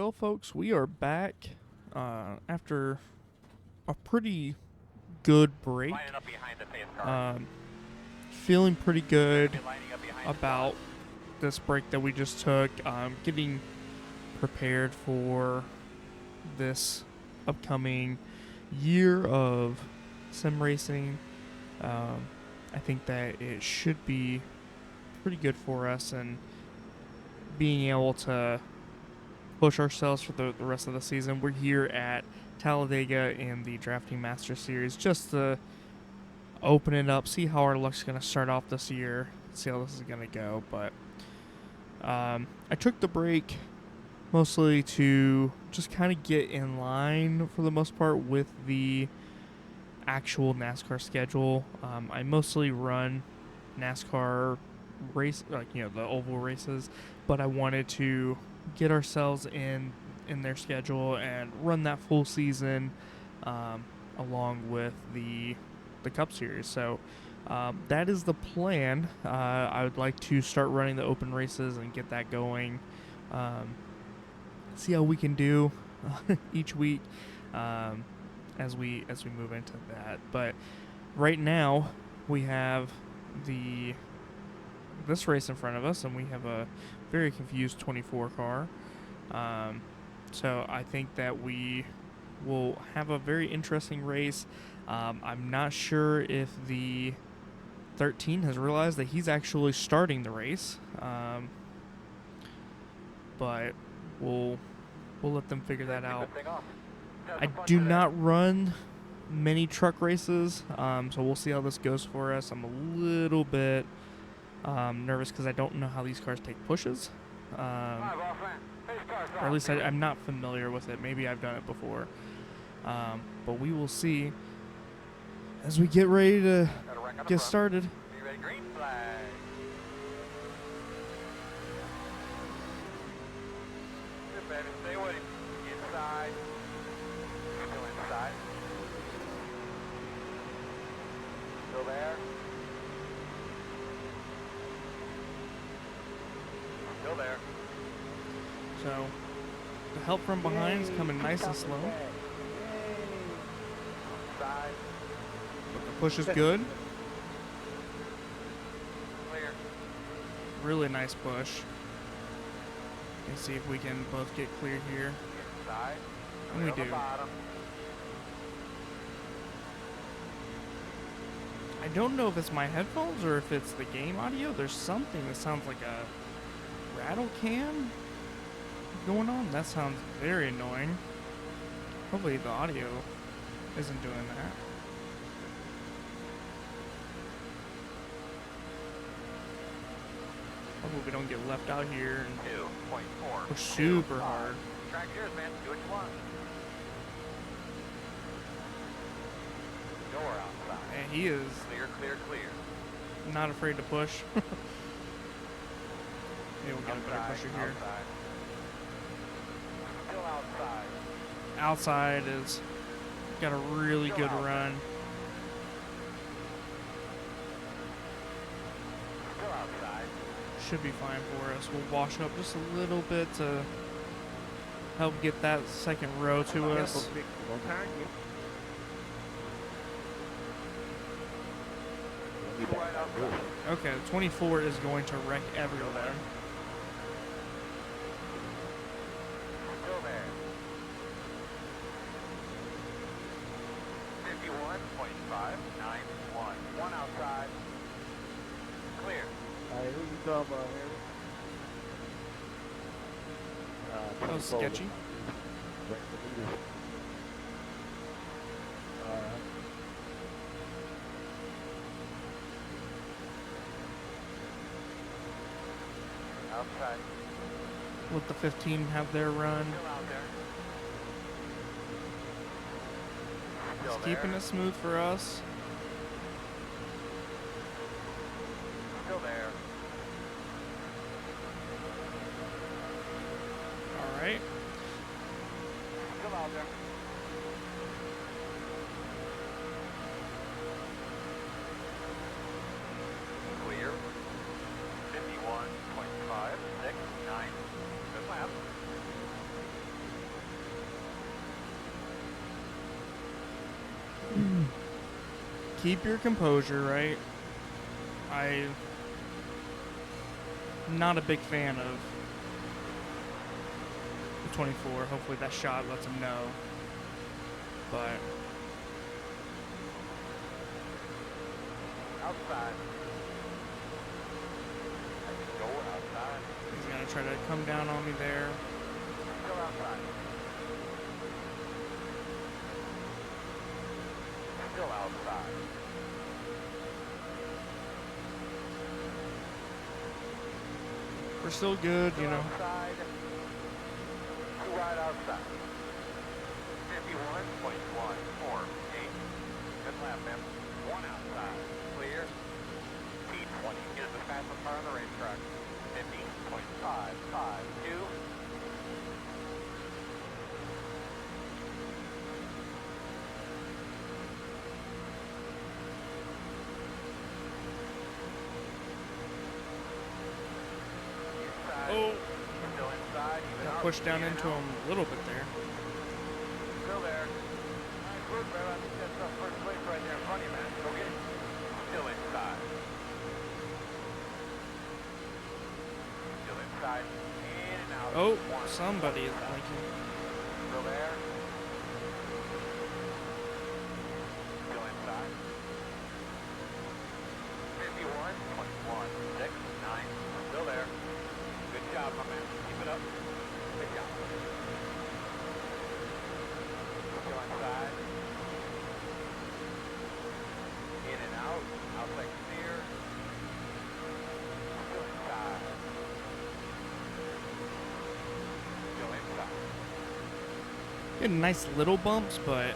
Well, folks, we are back after a pretty good break. Feeling pretty good about this break that we just took. Getting prepared for this upcoming year of sim racing. I think that it should be pretty good for us, and being able to push ourselves for the rest of the season. We're here at Talladega in the Drafting Master Series just to open it up, see how our luck's going to start off this year, see how this is going to go. But I took the break mostly to just kind of get in line for the most part with the actual NASCAR schedule. I mostly run NASCAR race, the oval races, but I wanted to get ourselves in their schedule and run that full season along with the Cup Series. So that is the plan. I would like to start running the open races and get that going. See how we can do each week as we move into that. But right now we have this race in front of us, and we have a very confused 24 car. So I think that we will have a very interesting race. I'm not sure if the 13 has realized that he's actually starting the race, but we'll let them figure that out. I do not run many truck races, so we'll see how this goes for us. I'm a little bit nervous because I don't know how these cars take pushes. Or at least I'm not familiar with it. Maybe I've done it before. But we will see as we get ready to get started. Green flag. Good, baby. Stay with him. Inside. Still inside. Still there. Still there. So the help from behind is coming nice and slow. Side. But the push is good. Clear. Really nice push. Let's see if we can both get clear here. Inside. And we On the do. bottom. I don't know if it's my headphones or if it's the game audio. There's something that sounds like a rattle can going on. That sounds very annoying. Hopefully the audio isn't doing that. Hopefully we don't get left out here and 2.4. push super hard. Track yours, man. Do what you want. Door outside. And he is Clear, clear, clear. not afraid to push. Maybe we'll get a better Outside, pusher here. outside. Still outside. Outside is got a really good run. Still outside. Should be fine for us. We'll wash up just a little bit to help get that second row to us. Right outside. Okay, 24 is going to wreck everyone. Still there. 51.591. One outside. Clear. Who you talking about, Harry? That was sketchy. Outside. Let the 15 have their run. Still out there. Still It's there. keeping it smooth for us. Still there. All right. Still out there. Clear. 51.569. Good lap. keep your composure, right? I'm not a big fan of the 24. Hopefully that shot lets him know. But Outside. I can go outside. he's gonna try to come down on me there. Still outside. Still outside. We're still good, Still you know. outside. Too wide outside. 51.148. Good lap, man. One outside. Clear. T20 is the fastest car on the racetrack. 50.552. Inside. Oh, Still inside. Even got out. pushed down In and into out. him a little bit there. Still there. Nice work, man. I think that's first place right there in front of you, man. Go get it. Still inside. Still inside. In and out. Oh, One. somebody is blinking. Still there. Still inside. 51.169. Still there. Good job, my man. Keep it up. Good job. Still inside. In and out. Outside clear. Still inside. Still inside. Getting nice little bumps, but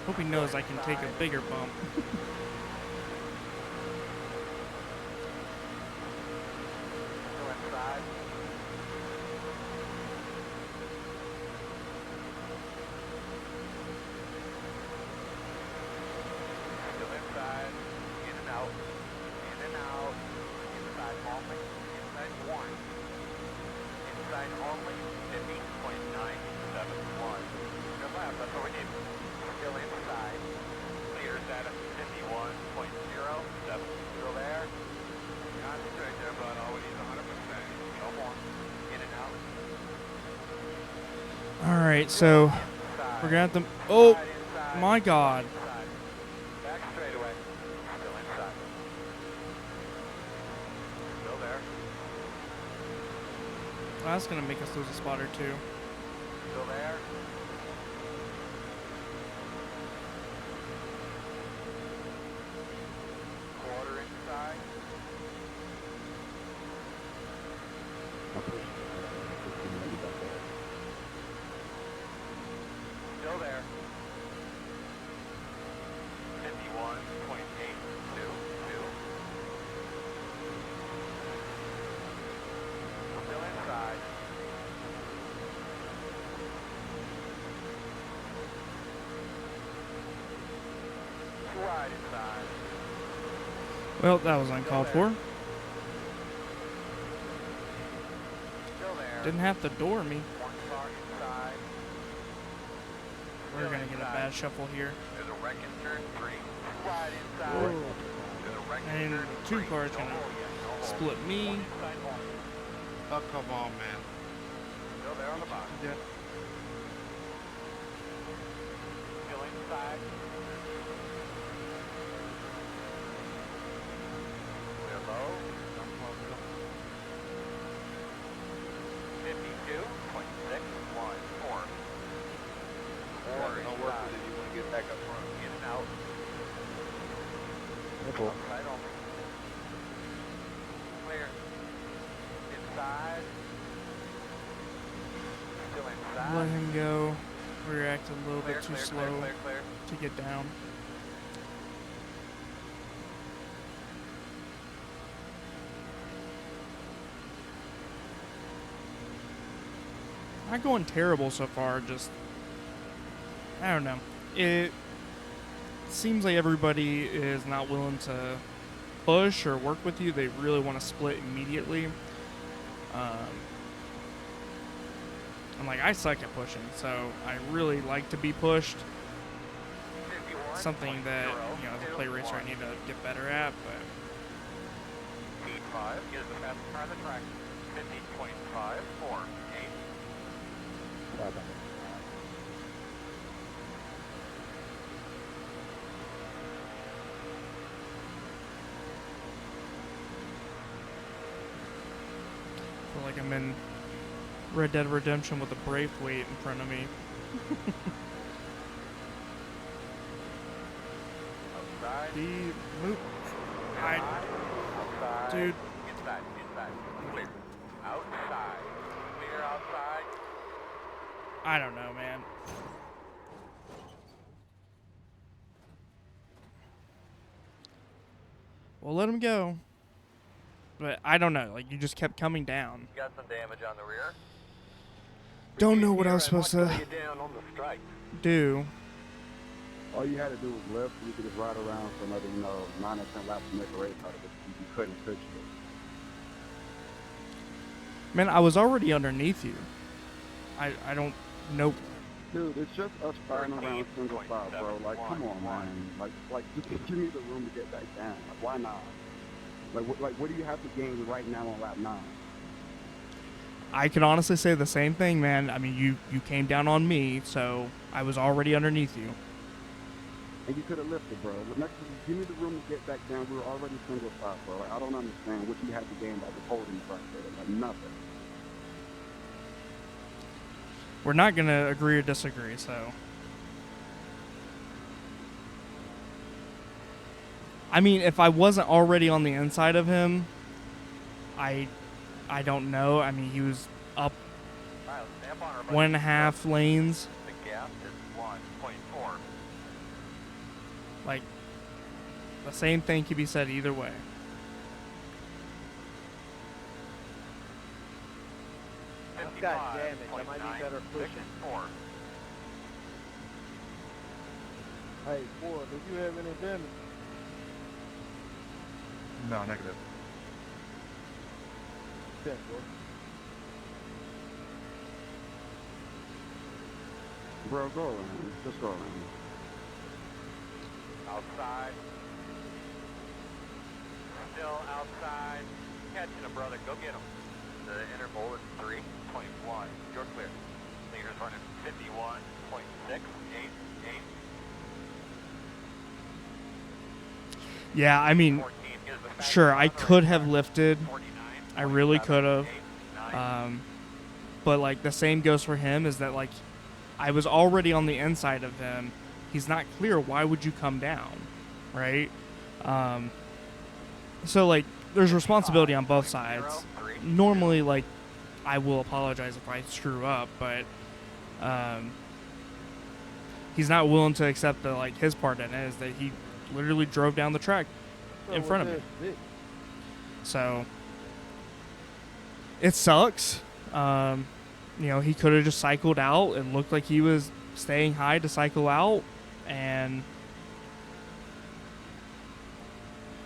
hope he knows I can take a bigger bump. Still inside. Still inside. In and out. In and out. Inside only. Inside one. Inside only. 50.971. Good lap. That's what we need. Still inside. Leaders at 51.07. Still there. Concentrate there, bud. All we need is 100%. No more. In and out. All right, so we're gonna have to. Oh Inside. my God! Inside. Back straightaway. Still inside. Still there. Well, that's gonna make us lose a spot or two. Still there. Quarter inside. Still there. 51.822. Still inside. Too wide inside. Well, that was uncalled for. Still there. Didn't have to door me. One car inside. We're Still gonna get a inside. bad shuffle here. There's a wreck in turn 3. Too wide inside. Whoa. There's a wreck in And turn two 3. cars No gonna hole yet, no hole. split me. One inside only. Oh, come on, man. Still there on the box. Yeah. Still inside. We're low. 52.614. No work with it. You want to get back up front. In and out. Nipple. Outside only. Clear. Inside. Still inside. Let him go. We reacted a little Clear, bit too clear, slow clear, clear, clear. to get down. Not going terrible so far, just I don't know. It seems like everybody is not willing to push or work with you. They really want to split immediately. And like I suck at pushing, so I really like to be pushed. something that, you know, as a play racer I need to get better at, but Heat 5 is the fastest car on the track. 15.548. I feel like I'm in Red Dead Redemption with a Braithwaite in front of me. Outside. Move. Outside. Dude. Inside. Clear. Outside. Clear outside. I don't know, man. Well, let him go. But I don't know. Like, you just kept coming down. Got some damage on the rear. Don't know what I was supposed to Down on the strike. do. All you had to do was left, you could just ride around for another, 9 or 10 laps to make a race out of it. You couldn't fix it. Man, I was already underneath you. I don't know. Dude, it's just us firing around single file, bro. Like, come on, man. Like, just give me the room to get back down. Like, why not? What do you have to gain right now on lap 9? I can honestly say the same thing, man. I mean, you came down on me, so I was already underneath you. And you could have lifted, bro. Give me the room to get back down. We were already single file, bro. Like, I don't understand what you had to gain by just holding the right there. Like, nothing. We're not going to agree or disagree, so. I mean, if I wasn't already on the inside of him, I don't know. I mean, he was up 1.5 lanes. The gap is 1.4. Like, the same thing could be said either way. God damn it, I might be better pushing. Hey, Ford, did you have any damage? No, negative. Check, Ford. Bro, go around. Just go around. Outside. Still outside. Catching a brother. Go get him. The interval is 3.1. You're clear. Leaders running 51.688. Yeah, I mean, sure, I could have lifted. I really could have. But, like, the same goes for him is that, like, I was already on the inside of him. He's not clear. Why would you come down? Right? So, like, there's responsibility on both sides. Normally, like, I will apologize if I screw up, but he's not willing to accept that, like, his part in it is that he literally drove down the track in front of me. So it sucks. You know, he could have just cycled out. It looked like he was staying high to cycle out, and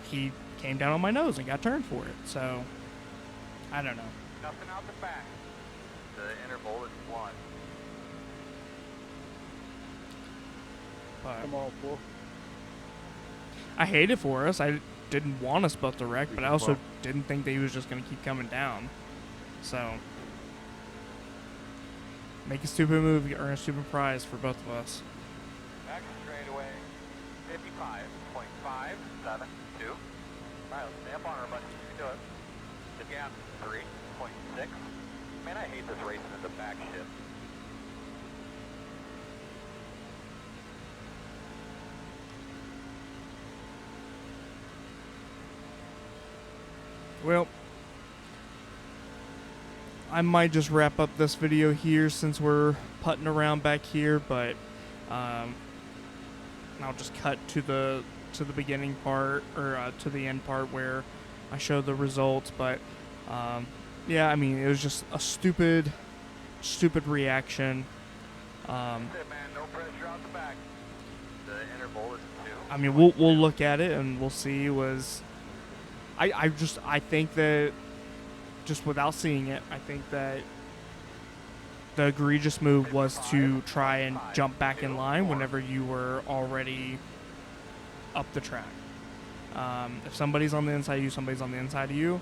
he came down on my nose and got turned for it. So I don't know. Nothing out the back. The interval is 1. Come on, Ford. I hate it for us. I didn't want us both to wreck, but I also didn't think that he was just going to keep coming down. So, make a stupid move, earn a stupid prize for both of us. Back straightaway. 55.572. Alright, let's stay up on her, buddy. You can do it. The gap, 3.6. Man, I hate this racing at the back shift. Well, I might just wrap up this video here since we're putting around back here, but I'll just cut to the beginning part, or to the end part where I show the results. But yeah, I mean, it was just a stupid reaction. That's it, man. No pressure out the back. The interval is 2. I mean, we'll look at it and we'll see. I think that, just without seeing it, I think that the egregious move was to try and jump back in line whenever you were already up the track. If somebody's on the inside of you, somebody's on the inside of you.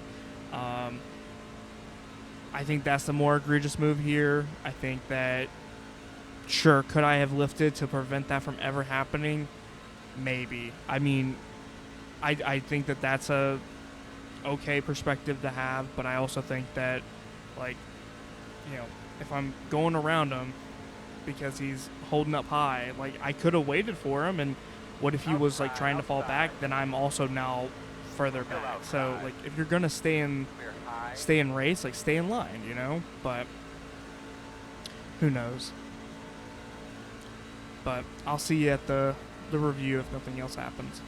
I think that's the more egregious move here. I think that, sure, could I have lifted to prevent that from ever happening? Maybe. I mean, I think that that's a okay perspective to have, but I also think that, like, you know, if I'm going around him because he's holding up high, like, I could have waited for him, and what if he was, like, trying to fall back? Then I'm also now further back. So, like, if you're gonna stay in race, like, stay in line, you know? But who knows? But I'll see you at the review if nothing else happens.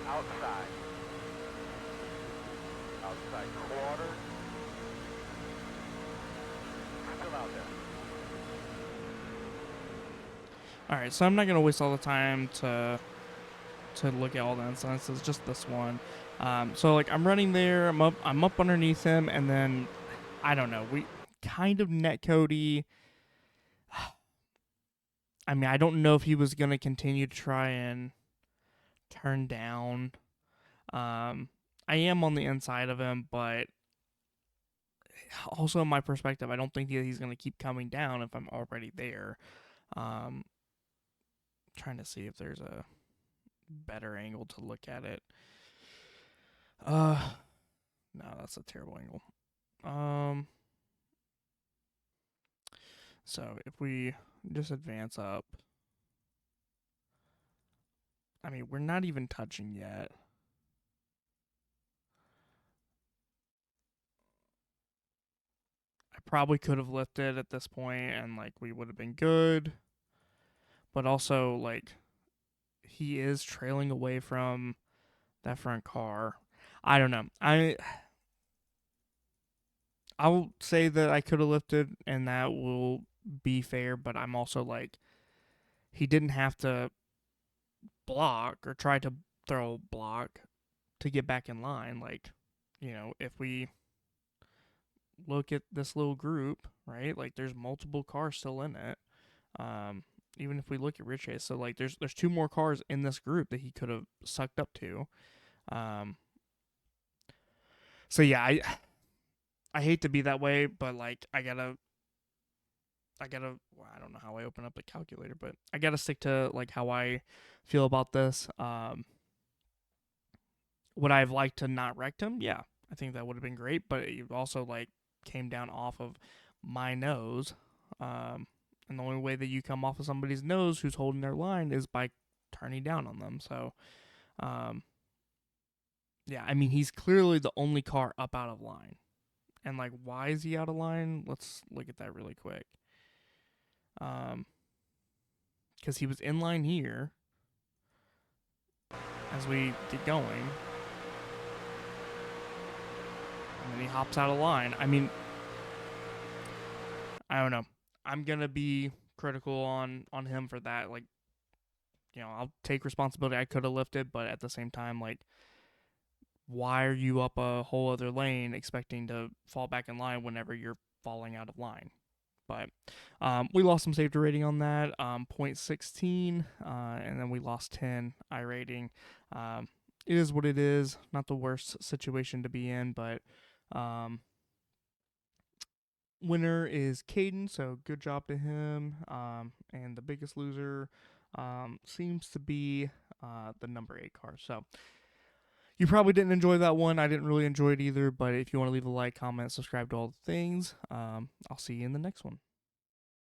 Outside. Outside quarter. Still out there. Alright, so I'm not going to waste all the time to look at all the instances, just this one. So, like, I'm running there, I'm up underneath him, and then, I don't know, we kind of net Cody. I mean, I don't know if he was going to continue to try and turn down. I am on the inside of him, but also in my perspective, I don't think that he's going to keep coming down if I'm already there. Trying to see if there's a better angle to look at it. No, that's a terrible angle. So if we just advance up, I mean, we're not even touching yet. I probably could have lifted at this point and, like, we would have been good. But also, like, he is trailing away from that front car. I don't know. I'll say that I could have lifted, and that will be fair, but I'm also like, he didn't have to block or try to throw a block to get back in line. Like, you know, if we look at this little group, right, like, there's multiple cars still in it. Even if we look at Rich Chase, so, like, there's 2 more cars in this group that he could have sucked up to. So yeah, I hate to be that way, but, like, I gotta, well, I don't know how I open up the calculator, but I gotta stick to, like, how I feel about this. Would I have liked to not wreck him? Yeah, I think that would have been great, but it also, like, came down off of my nose. And the only way that you come off of somebody's nose who's holding their line is by turning down on them. So, yeah, I mean, he's clearly the only car up out of line. And, like, why is he out of line? Let's look at that really quick. Because he was in line here as we get going. And then he hops out of line. I mean, I don't know. I'm going to be critical on him for that. Like, you know, I'll take responsibility. I could have lifted, but at the same time, like, why are you up a whole other lane expecting to fall back in line whenever you're falling out of line? But we lost some safety rating on that, 0.16, and then we lost 10 I rating. It is what it is. Not the worst situation to be in, but winner is Caden, so good job to him. And the biggest loser seems to be the number 8 car. So you probably didn't enjoy that one. I didn't really enjoy it either, but if you want to leave a like, comment, subscribe to all the things, I'll see you in the next one.